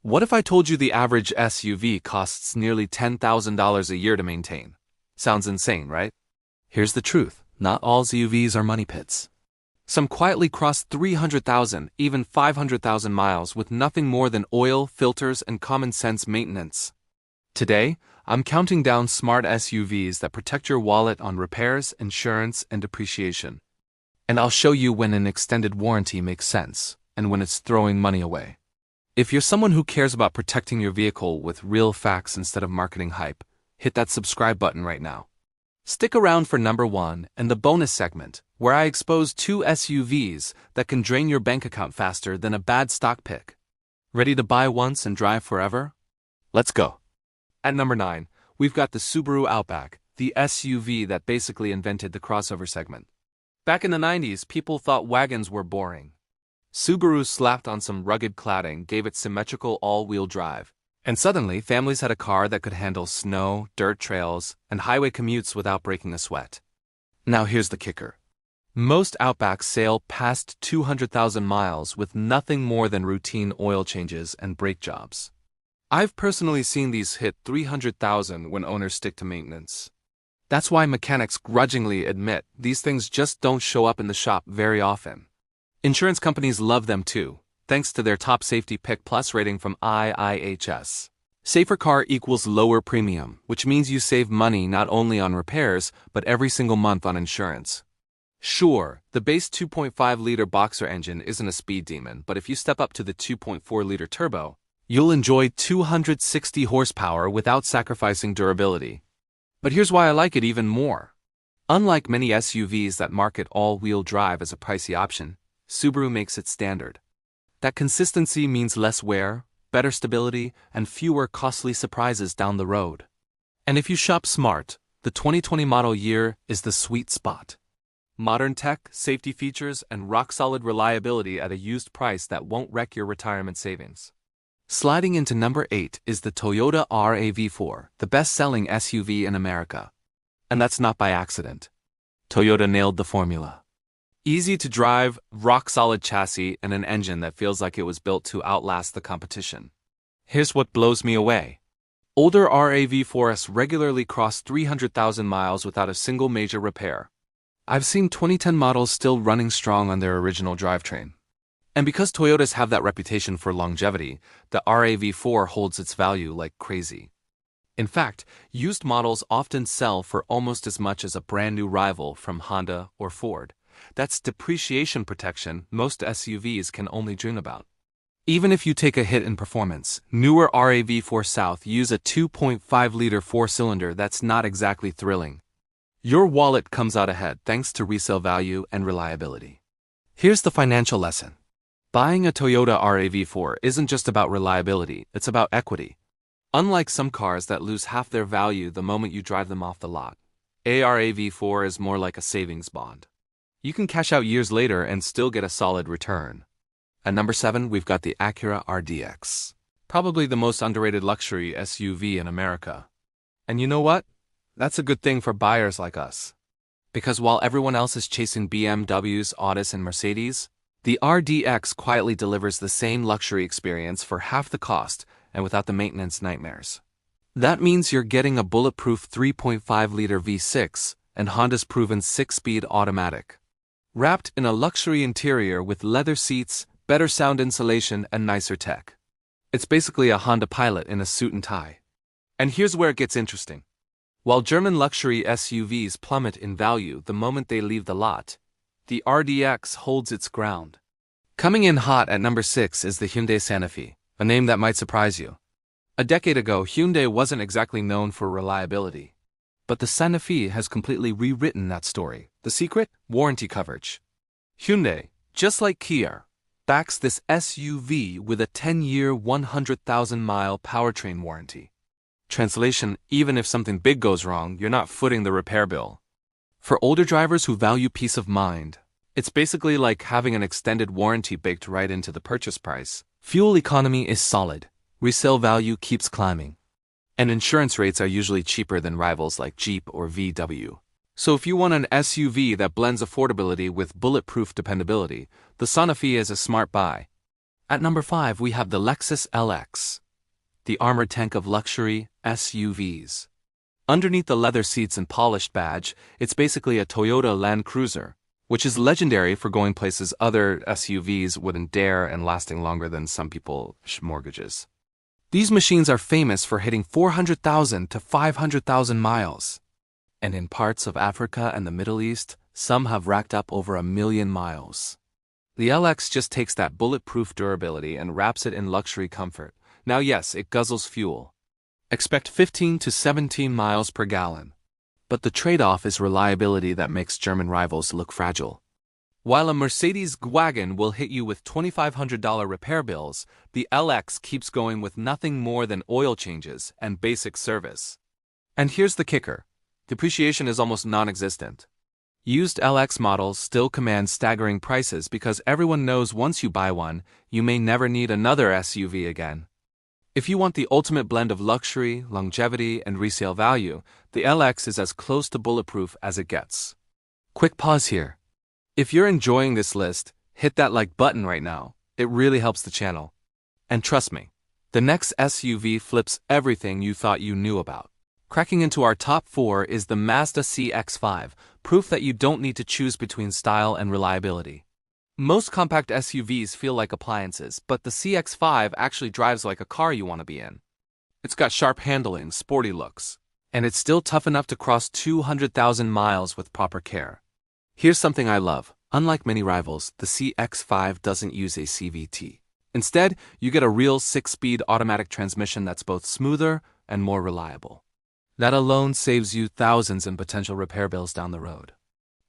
What if I told you the average SUV costs nearly $10,000 a year to maintain? Sounds insane, right? Here's the truth. Not all SUVs are money pits. Some quietly cross 300,000, even 500,000 miles with nothing more than oil, filters, and common sense maintenance. Today, I'm counting down smart SUVs that protect your wallet on repairs, insurance, and depreciation. And I'll show you when an extended warranty makes sense, and when it's throwing money away. If you're someone who cares about protecting your vehicle with real facts instead of marketing hype, hit that subscribe button right now. Stick around for number 1 and the bonus segment, where I expose 2 SUVs that can drain your bank account faster than a bad stock pick. Ready to buy once and drive forever? Let's go. At number 9, we've got the Subaru Outback, the SUV that basically invented the crossover segment. Back in the 90s, people thought wagons were boring. Subaru slapped on some rugged cladding, gave it symmetrical all-wheel drive, and suddenly families had a car that could handle snow, dirt trails, and highway commutes without breaking a sweat. Now here's the kicker. Most Outbacks sail past 200,000 miles with nothing more than routine oil changes and brake jobs. I've personally seen these hit 300,000 when owners stick to maintenance. That's why mechanics grudgingly admit these things just don't show up in the shop very often. Insurance companies love them too, thanks to their top safety pick plus rating from IIHS. Safer car equals lower premium, which means you save money not only on repairs, but every single month on insurance. Sure, the base 2.5-liter Boxer engine isn't a speed demon, but if you step up to the 2.4-liter turbo, you'll enjoy 260 horsepower without sacrificing durability. But here's why I like it even more. Unlike many SUVs that market all-wheel drive as a pricey option, Subaru makes it standard. That consistency means less wear, better stability, and fewer costly surprises down the road. And if you shop smart, the 2020 model year is the sweet spot. Modern tech, safety features, and rock-solid reliability at a used price that won't wreck your retirement savings. Sliding into number 8 is the Toyota RAV4, the best-selling SUV in America. And that's not by accident. Toyota nailed the formula. Easy to drive, rock-solid chassis, and an engine that feels like it was built to outlast the competition. Here's what blows me away. Older RAV4s regularly cross 300,000 miles without a single major repair. I've seen 2010 models still running strong on their original drivetrain. And because Toyotas have that reputation for longevity, the RAV4 holds its value like crazy. In fact, used models often sell for almost as much as a brand new rival from Honda or Ford. That's depreciation protection most SUVs can only dream about. Even if you take a hit in performance, newer RAV4 South use a 2.5-liter 4-cylinder that's not exactly thrilling. Your wallet comes out ahead thanks to resale value and reliability. Here's the financial lesson. Buying a Toyota RAV4 isn't just about reliability, it's about equity. Unlike some cars that lose half their value the moment you drive them off the lot, a RAV4 is more like a savings bond. You can cash out years later and still get a solid return. At number 7, we've got the Acura RDX. Probably the most underrated luxury SUV in America. And you know what? That's a good thing for buyers like us. Because while everyone else is chasing BMWs, Audis, and Mercedes, the RDX quietly delivers the same luxury experience for half the cost and without the maintenance nightmares. That means you're getting a bulletproof 3.5-liter V6 and Honda's proven 6-speed automatic, wrapped in a luxury interior with leather seats, better sound insulation, and nicer tech. It's basically a Honda Pilot in a suit and tie. And here's where it gets interesting. While German luxury SUVs plummet in value the moment they leave the lot, the RDX holds its ground. Coming in hot at number 6 is the Hyundai Santa Fe, a name that might surprise you. A decade ago, Hyundai wasn't exactly known for reliability. But the Santa Fe has completely rewritten that story. The secret? Warranty coverage. Hyundai, just like Kia, backs this SUV with a 10-year, 100,000-mile powertrain warranty. Translation, even if something big goes wrong, you're not footing the repair bill. For older drivers who value peace of mind, it's basically like having an extended warranty baked right into the purchase price. Fuel economy is solid. Resale value keeps climbing. And insurance rates are usually cheaper than rivals like Jeep or VW. So if you want an SUV that blends affordability with bulletproof dependability, the Santa Fe is a smart buy. At number 5, we have the Lexus LX, the armored tank of luxury SUVs. Underneath the leather seats and polished badge, it's basically a Toyota Land Cruiser, which is legendary for going places other SUVs wouldn't dare and lasting longer than some people's mortgages. These machines are famous for hitting 400,000 to 500,000 miles. And in parts of Africa and the Middle East, some have racked up over 1 million miles. The LX just takes that bulletproof durability and wraps it in luxury comfort. Now yes, it guzzles fuel. Expect 15 to 17 miles per gallon. But the trade-off is reliability that makes German rivals look fragile. While a Mercedes wagon will hit you with $2,500 repair bills, the LX keeps going with nothing more than oil changes and basic service. And here's the kicker. Depreciation is almost non-existent. Used LX models still command staggering prices because everyone knows once you buy one, you may never need another SUV again. If you want the ultimate blend of luxury, longevity, and resale value, the LX is as close to bulletproof as it gets. Quick pause here. If you're enjoying this list, hit that like button right now. It really helps the channel. And trust me, the next SUV flips everything you thought you knew about. Cracking into our top 4 is the Mazda CX-5, proof that you don't need to choose between style and reliability. Most compact SUVs feel like appliances, but the CX-5 actually drives like a car you want to be in. It's got sharp handling, sporty looks, and it's still tough enough to cross 200,000 miles with proper care. Here's something I love. Unlike many rivals, the CX-5 doesn't use a CVT. Instead, you get a real 6-speed automatic transmission that's both smoother and more reliable. That alone saves you thousands in potential repair bills down the road.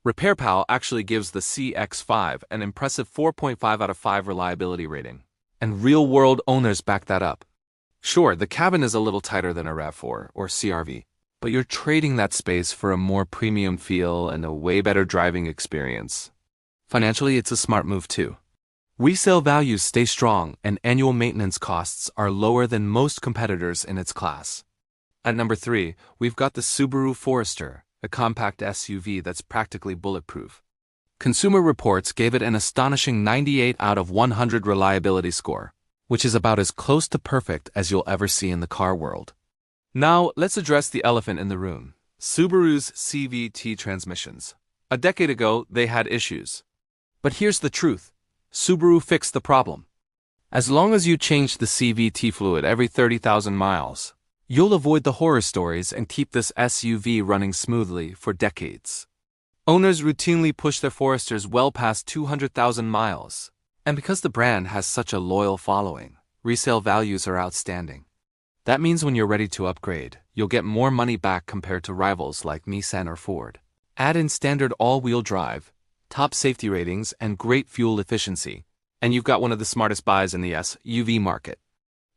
RepairPal actually gives the CX-5 an impressive 4.5 out of 5 reliability rating, and real-world owners back that up. Sure, the cabin is a little tighter than a RAV4 or CR-V, but you're trading that space for a more premium feel and a way better driving experience. Financially, it's a smart move too. Resale values stay strong and annual maintenance costs are lower than most competitors in its class. At number 3, we've got the Subaru Forester, a compact SUV that's practically bulletproof. Consumer Reports gave it an astonishing 98 out of 100 reliability score, which is about as close to perfect as you'll ever see in the car world. Now, let's address the elephant in the room, Subaru's CVT transmissions. A decade ago, they had issues. But here's the truth. Subaru fixed the problem. As long as you change the CVT fluid every 30,000 miles, you'll avoid the horror stories and keep this SUV running smoothly for decades. Owners routinely push their Foresters well past 200,000 miles. And because the brand has such a loyal following, resale values are outstanding. That means when you're ready to upgrade, you'll get more money back compared to rivals like Nissan or Ford. Add in standard all-wheel drive, top safety ratings, and great fuel efficiency, and you've got one of the smartest buys in the SUV market.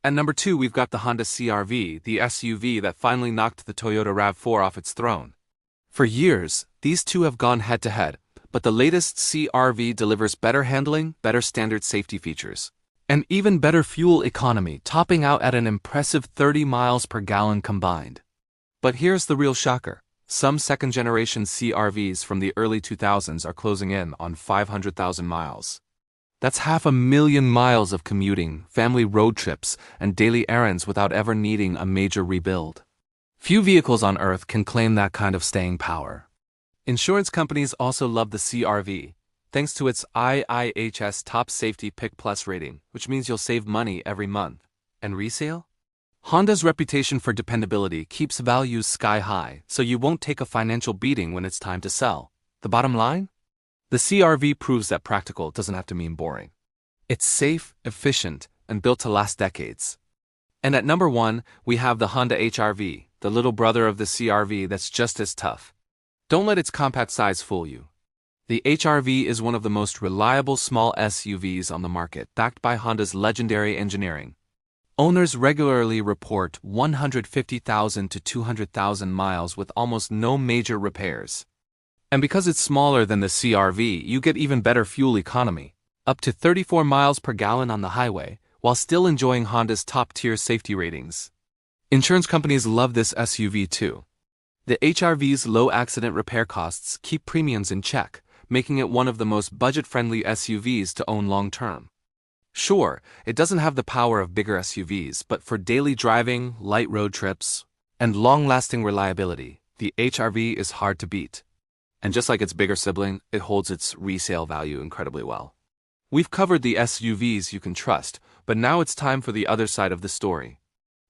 At number 2, we've got the Honda CR-V, the SUV that finally knocked the Toyota RAV4 off its throne. For years, these two have gone head-to-head, but the latest CR-V delivers better handling, better standard safety features, and even better fuel economy, topping out at an impressive 30 miles per gallon combined. But here's the real shocker. Some second-generation CR-Vs from the early 2000s are closing in on 500,000 miles. That's 500,000 miles of commuting, family road trips, and daily errands without ever needing a major rebuild. Few vehicles on Earth can claim that kind of staying power. Insurance companies also love the CR-V, thanks to its IIHS Top Safety Pick Plus rating, which means you'll save money every month. And resale? Honda's reputation for dependability keeps values sky high, so you won't take a financial beating when it's time to sell. The bottom line? The CR-V proves that practical doesn't have to mean boring. It's safe, efficient, and built to last decades. And at number 1, we have the Honda HR-V, the little brother of the CR-V that's just as tough. Don't let its compact size fool you. The HR-V is one of the most reliable small SUVs on the market, backed by Honda's legendary engineering. Owners regularly report 150,000 to 200,000 miles with almost no major repairs. And because it's smaller than the CR-V, you get even better fuel economy, up to 34 miles per gallon on the highway, while still enjoying Honda's top-tier safety ratings. Insurance companies love this SUV too. The HR-V's low accident repair costs keep premiums in check, making it one of the most budget-friendly SUVs to own long-term. Sure, it doesn't have the power of bigger SUVs, but for daily driving, light road trips, and long-lasting reliability, the HR-V is hard to beat. And just like its bigger sibling, it holds its resale value incredibly well. We've covered the SUVs you can trust, but now it's time for the other side of the story.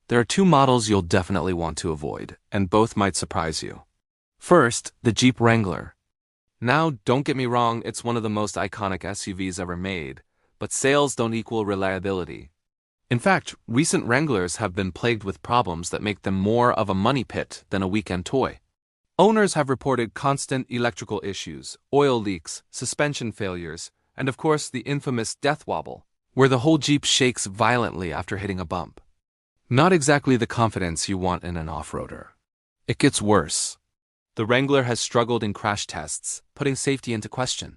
There are two models you'll definitely want to avoid, and both might surprise you. First, the Jeep Wrangler. Now, don't get me wrong, it's one of the most iconic SUVs ever made, but sales don't equal reliability. In fact, recent Wranglers have been plagued with problems that make them more of a money pit than a weekend toy. Owners have reported constant electrical issues, oil leaks, suspension failures, and of course the infamous death wobble, where the whole Jeep shakes violently after hitting a bump. Not exactly the confidence you want in an off-roader. It gets worse. The Wrangler has struggled in crash tests, putting safety into question.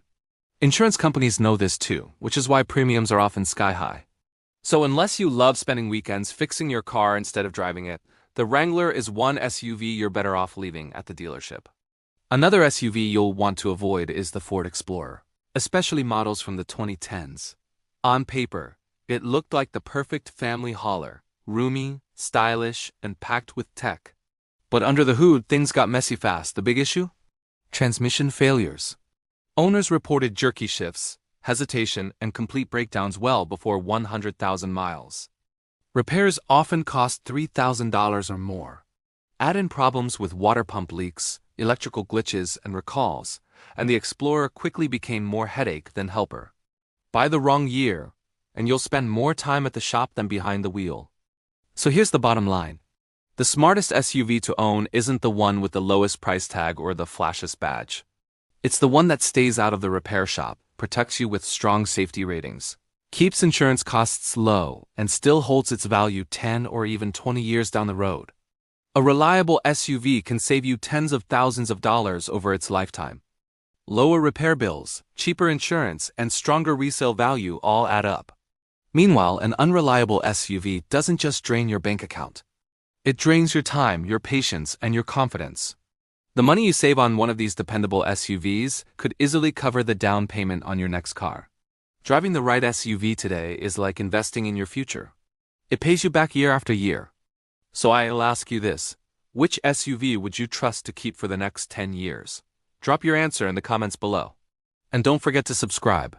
Insurance companies know this too, which is why premiums are often sky-high. So unless you love spending weekends fixing your car instead of driving it, the Wrangler is one SUV you're better off leaving at the dealership. Another SUV you'll want to avoid is the Ford Explorer, especially models from the 2010s. On paper, it looked like the perfect family hauler, roomy, stylish, and packed with tech. But under the hood, things got messy fast. The big issue? Transmission failures. Owners reported jerky shifts, hesitation, and complete breakdowns well before 100,000 miles. Repairs often cost $3,000 or more. Add in problems with water pump leaks, electrical glitches, and recalls, and the Explorer quickly became more headache than helper. Buy the wrong year, and you'll spend more time at the shop than behind the wheel. So here's the bottom line. The smartest SUV to own isn't the one with the lowest price tag or the flashiest badge. It's the one that stays out of the repair shop, protects you with strong safety ratings, keeps insurance costs low, and still holds its value 10 or even 20 years down the road. A reliable SUV can save you tens of thousands of dollars over its lifetime. Lower repair bills, cheaper insurance, and stronger resale value all add up. Meanwhile, an unreliable SUV doesn't just drain your bank account. It drains your time, your patience, and your confidence. The money you save on one of these dependable SUVs could easily cover the down payment on your next car. Driving the right SUV today is like investing in your future. It pays you back year after year. So I'll ask you this: which SUV would you trust to keep for the next 10 years? Drop your answer in the comments below. And don't forget to subscribe.